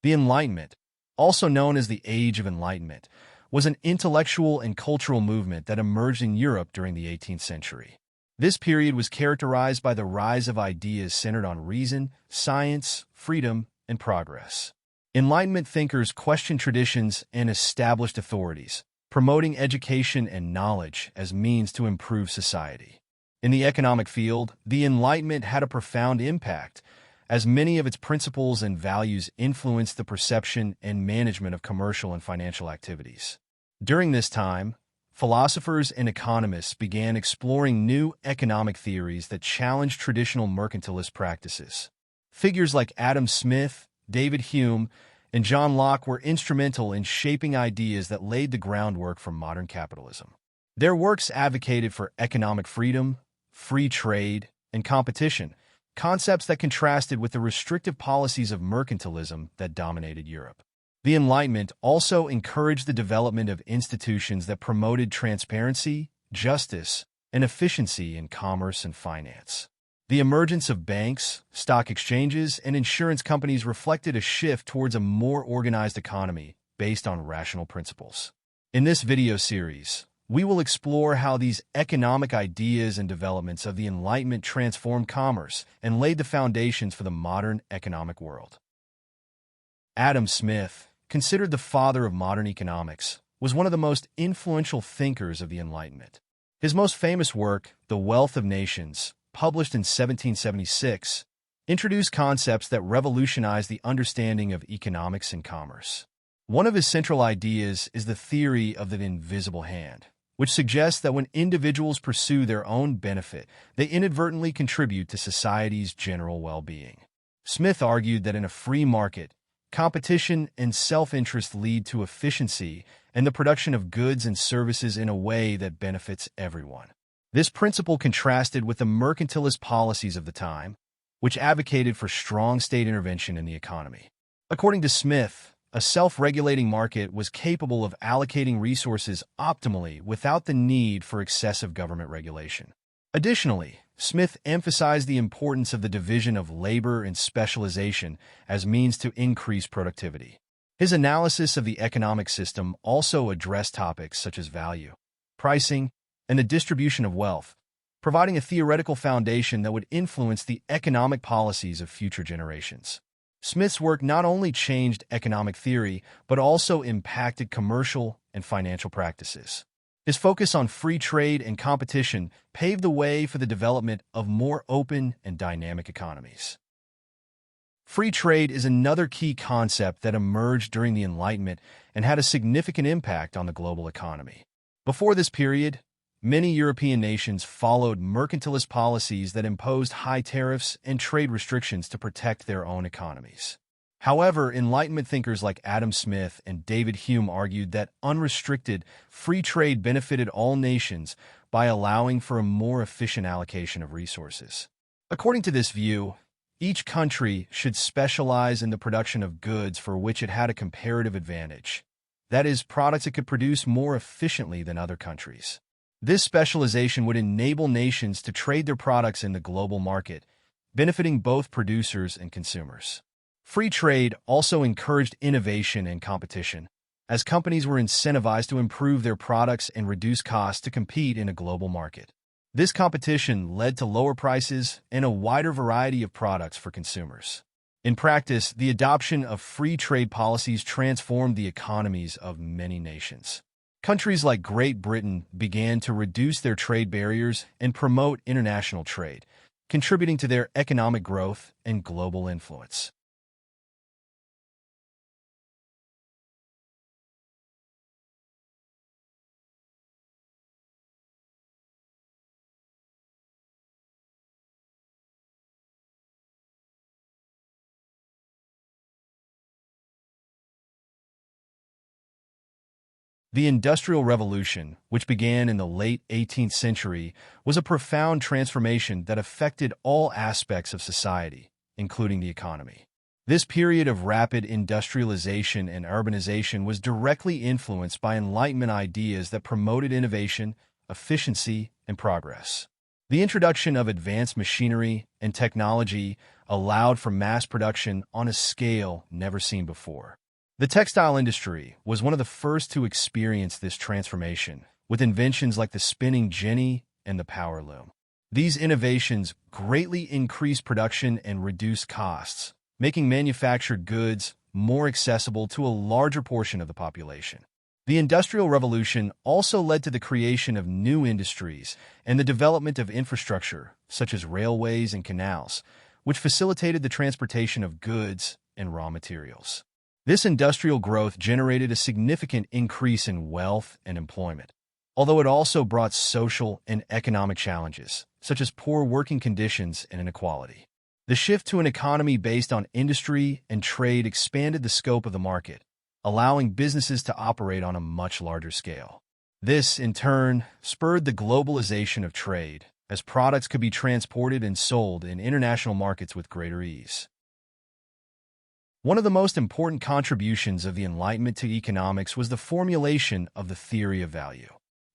The Enlightenment, also known as the Age of Enlightenment, was an intellectual and cultural movement that emerged in Europe during the 18th century. This period was characterized by the rise of ideas centered on reason, science, freedom, and progress. Enlightenment thinkers questioned traditions and established authorities, promoting education and knowledge as means to improve society. In the economic field, the Enlightenment had a profound impact, as many of its principles and values influenced the perception and management of commercial and financial activities. During this time, philosophers and economists began exploring new economic theories that challenged traditional mercantilist practices. Figures like Adam Smith, David Hume, and John Locke were instrumental in shaping ideas that laid the groundwork for modern capitalism. Their works advocated for economic freedom, free trade, and competition, concepts that contrasted with the restrictive policies of mercantilism that dominated Europe. The Enlightenment also encouraged the development of institutions that promoted transparency, justice, and efficiency in commerce and finance. The emergence of banks, stock exchanges, and insurance companies reflected a shift towards a more organized economy based on rational principles. In this video series, we will explore how these economic ideas and developments of the Enlightenment transformed commerce and laid the foundations for the modern economic world. Adam Smith, considered the father of modern economics, was one of the most influential thinkers of the Enlightenment. His most famous work, The Wealth of Nations, published in 1776, introduced concepts that revolutionized the understanding of economics and commerce. One of his central ideas is the theory of the invisible hand, which suggests that when individuals pursue their own benefit, they inadvertently contribute to society's general well-being. Smith argued that in a free market, competition and self-interest lead to efficiency and the production of goods and services in a way that benefits everyone. This principle contrasted with the mercantilist policies of the time, which advocated for strong state intervention in the economy. According to Smith, a self-regulating market was capable of allocating resources optimally without the need for excessive government regulation. Additionally, Smith emphasized the importance of the division of labor and specialization as means to increase productivity. His analysis of the economic system also addressed topics such as value, pricing, and the distribution of wealth, providing a theoretical foundation that would influence the economic policies of future generations. Smith's work not only changed economic theory, but also impacted commercial and financial practices. His focus on free trade and competition paved the way for the development of more open and dynamic economies. Free trade is another key concept that emerged during the Enlightenment and had a significant impact on the global economy. Before this period, many European nations followed mercantilist policies that imposed high tariffs and trade restrictions to protect their own economies. However, Enlightenment thinkers like Adam Smith and David Hume argued that unrestricted, free trade benefited all nations by allowing for a more efficient allocation of resources. According to this view, each country should specialize in the production of goods for which it had a comparative advantage, that is, products it could produce more efficiently than other countries. This specialization would enable nations to trade their products in the global market, benefiting both producers and consumers. Free trade also encouraged innovation and competition, as companies were incentivized to improve their products and reduce costs to compete in a global market. This competition led to lower prices and a wider variety of products for consumers. In practice, the adoption of free trade policies transformed the economies of many nations. Countries like Great Britain began to reduce their trade barriers and promote international trade, contributing to their economic growth and global influence. The Industrial Revolution, which began in the late 18th century, was a profound transformation that affected all aspects of society, including the economy. This period of rapid industrialization and urbanization was directly influenced by Enlightenment ideas that promoted innovation, efficiency, and progress. The introduction of advanced machinery and technology allowed for mass production on a scale never seen before. The textile industry was one of the first to experience this transformation, with inventions like the spinning jenny and the power loom. These innovations greatly increased production and reduced costs, making manufactured goods more accessible to a larger portion of the population. The Industrial Revolution also led to the creation of new industries and the development of infrastructure, such as railways and canals, which facilitated the transportation of goods and raw materials. This industrial growth generated a significant increase in wealth and employment, although it also brought social and economic challenges, such as poor working conditions and inequality. The shift to an economy based on industry and trade expanded the scope of the market, allowing businesses to operate on a much larger scale. This, in turn, spurred the globalization of trade, as products could be transported and sold in international markets with greater ease. One of the most important contributions of the Enlightenment to economics was the formulation of the theory of value.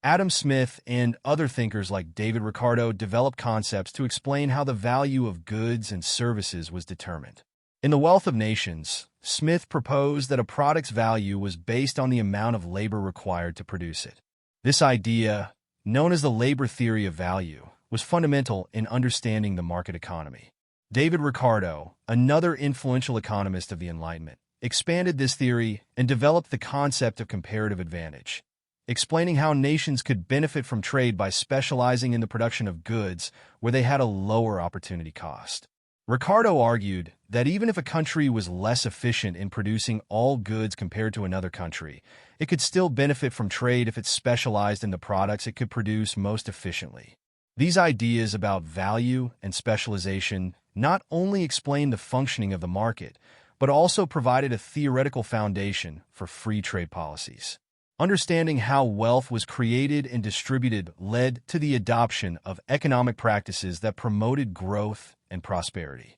Adam Smith and other thinkers like David Ricardo developed concepts to explain how the value of goods and services was determined. In The Wealth of Nations, Smith proposed that a product's value was based on the amount of labor required to produce it. This idea, known as the labor theory of value, was fundamental in understanding the market economy. David Ricardo, another influential economist of the Enlightenment, expanded this theory and developed the concept of comparative advantage, explaining how nations could benefit from trade by specializing in the production of goods where they had a lower opportunity cost. Ricardo argued that even if a country was less efficient in producing all goods compared to another country, it could still benefit from trade if it specialized in the products it could produce most efficiently. These ideas about value and specialization not only explained the functioning of the market, but also provided a theoretical foundation for free trade policies. Understanding how wealth was created and distributed led to the adoption of economic practices that promoted growth and prosperity.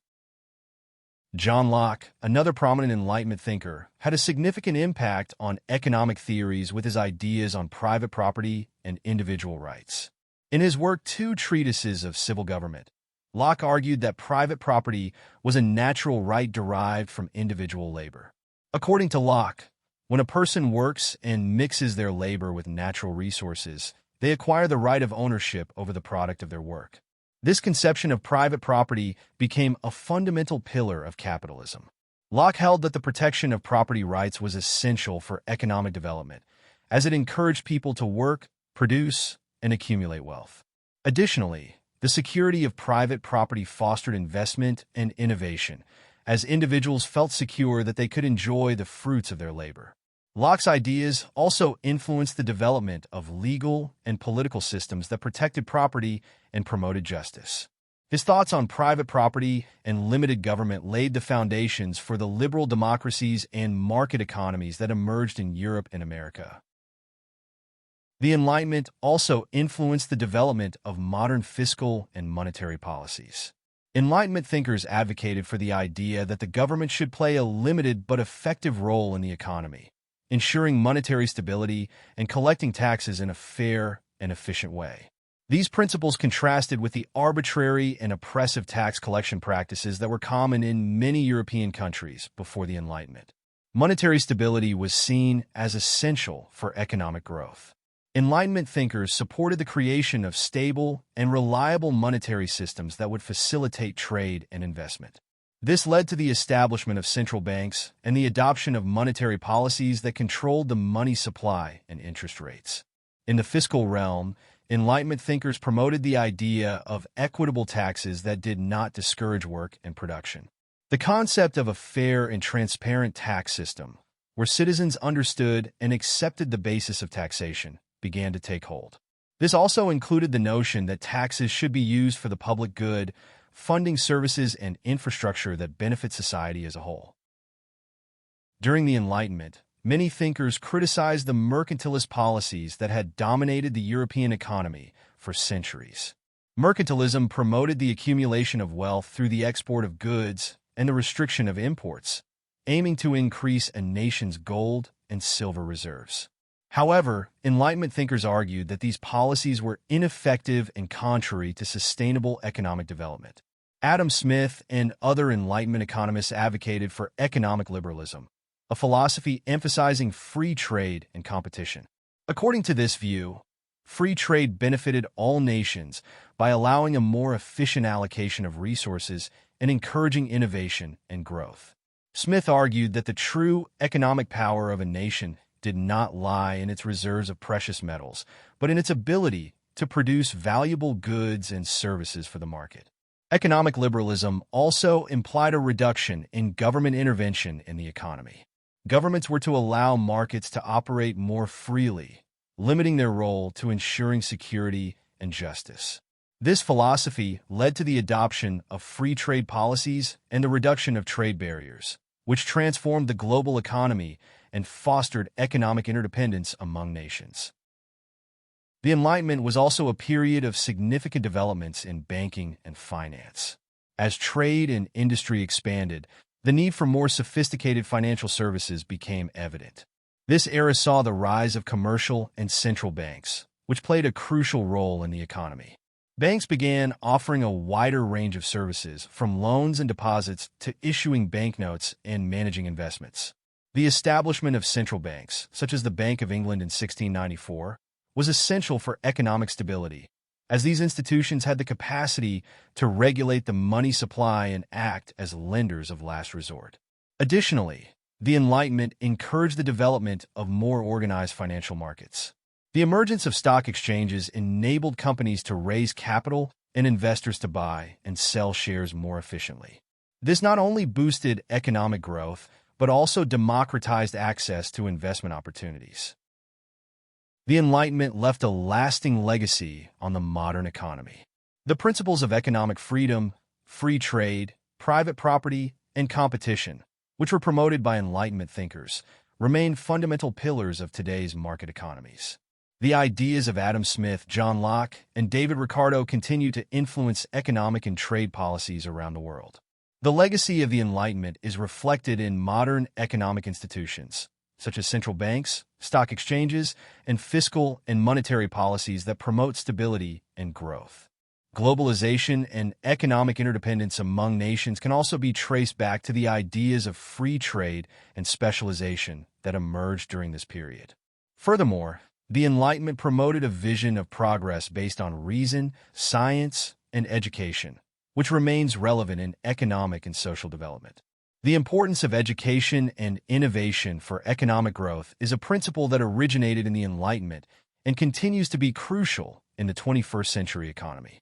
John Locke, another prominent Enlightenment thinker, had a significant impact on economic theories with his ideas on private property and individual rights. In his work, Two Treatises of Civil Government, Locke argued that private property was a natural right derived from individual labor. According to Locke, when a person works and mixes their labor with natural resources, they acquire the right of ownership over the product of their work. This conception of private property became a fundamental pillar of capitalism. Locke held that the protection of property rights was essential for economic development, as it encouraged people to work, produce, and accumulate wealth. Additionally, the security of private property fostered investment and innovation, as individuals felt secure that they could enjoy the fruits of their labor. Locke's ideas also influenced the development of legal and political systems that protected property and promoted justice. His thoughts on private property and limited government laid the foundations for the liberal democracies and market economies that emerged in Europe and America. The Enlightenment also influenced the development of modern fiscal and monetary policies. Enlightenment thinkers advocated for the idea that the government should play a limited but effective role in the economy, ensuring monetary stability and collecting taxes in a fair and efficient way. These principles contrasted with the arbitrary and oppressive tax collection practices that were common in many European countries before the Enlightenment. Monetary stability was seen as essential for economic growth. Enlightenment thinkers supported the creation of stable and reliable monetary systems that would facilitate trade and investment. This led to the establishment of central banks and the adoption of monetary policies that controlled the money supply and interest rates. In the fiscal realm, Enlightenment thinkers promoted the idea of equitable taxes that did not discourage work and production. The concept of a fair and transparent tax system, where citizens understood and accepted the basis of taxation, began to take hold. This also included the notion that taxes should be used for the public good, funding services and infrastructure that benefit society as a whole. During the Enlightenment, many thinkers criticized the mercantilist policies that had dominated the European economy for centuries. Mercantilism promoted the accumulation of wealth through the export of goods and the restriction of imports, aiming to increase a nation's gold and silver reserves. However, Enlightenment thinkers argued that these policies were ineffective and contrary to sustainable economic development. Adam Smith and other Enlightenment economists advocated for economic liberalism, a philosophy emphasizing free trade and competition. According to this view, free trade benefited all nations by allowing a more efficient allocation of resources and encouraging innovation and growth. Smith argued that the true economic power of a nation did not lie in its reserves of precious metals, but in its ability to produce valuable goods and services for the market. Economic liberalism also implied a reduction in government intervention in the economy. Governments were to allow markets to operate more freely, limiting their role to ensuring security and justice. This philosophy led to the adoption of free trade policies and the reduction of trade barriers, which transformed the global economy and fostered economic interdependence among nations. The Enlightenment was also a period of significant developments in banking and finance. As trade and industry expanded, the need for more sophisticated financial services became evident. This era saw the rise of commercial and central banks, which played a crucial role in the economy. Banks began offering a wider range of services, from loans and deposits to issuing banknotes and managing investments. The establishment of central banks, such as the Bank of England in 1694, was essential for economic stability, as these institutions had the capacity to regulate the money supply and act as lenders of last resort. Additionally, the Enlightenment encouraged the development of more organized financial markets. The emergence of stock exchanges enabled companies to raise capital and investors to buy and sell shares more efficiently. This not only boosted economic growth, but also democratized access to investment opportunities. The Enlightenment left a lasting legacy on the modern economy. The principles of economic freedom, free trade, private property, and competition, which were promoted by Enlightenment thinkers, remain fundamental pillars of today's market economies. The ideas of Adam Smith, John Locke, and David Ricardo continue to influence economic and trade policies around the world. The legacy of the Enlightenment is reflected in modern economic institutions, such as central banks, stock exchanges, and fiscal and monetary policies that promote stability and growth. Globalization and economic interdependence among nations can also be traced back to the ideas of free trade and specialization that emerged during this period. Furthermore, the Enlightenment promoted a vision of progress based on reason, science, and education, which remains relevant in economic and social development. The importance of education and innovation for economic growth is a principle that originated in the Enlightenment and continues to be crucial in the 21st century economy.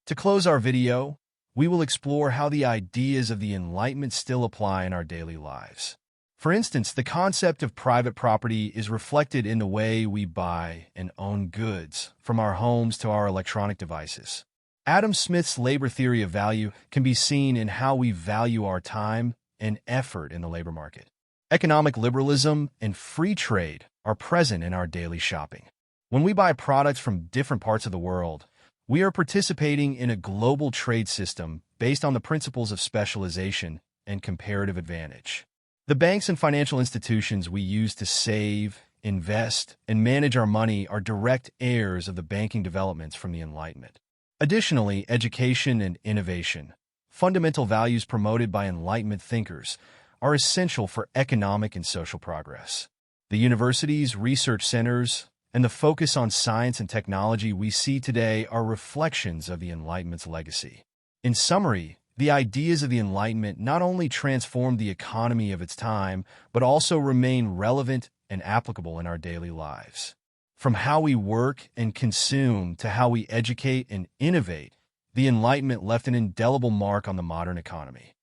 To close our video, we will explore how the ideas of the Enlightenment still apply in our daily lives. For instance, the concept of private property is reflected in the way we buy and own goods, from our homes to our electronic devices. Adam Smith's labor theory of value can be seen in how we value our time and effort in the labor market. Economic liberalism and free trade are present in our daily shopping. When we buy products from different parts of the world, we are participating in a global trade system based on the principles of specialization and comparative advantage. The banks and financial institutions we use to save, invest, and manage our money are direct heirs of the banking developments from the Enlightenment. Additionally, education and innovation, fundamental values promoted by Enlightenment thinkers, are essential for economic and social progress. The universities, research centers, and the focus on science and technology we see today are reflections of the Enlightenment's legacy. In summary, the ideas of the Enlightenment not only transformed the economy of its time, but also remain relevant and applicable in our daily lives. From how we work and consume to how we educate and innovate, the Enlightenment left an indelible mark on the modern economy.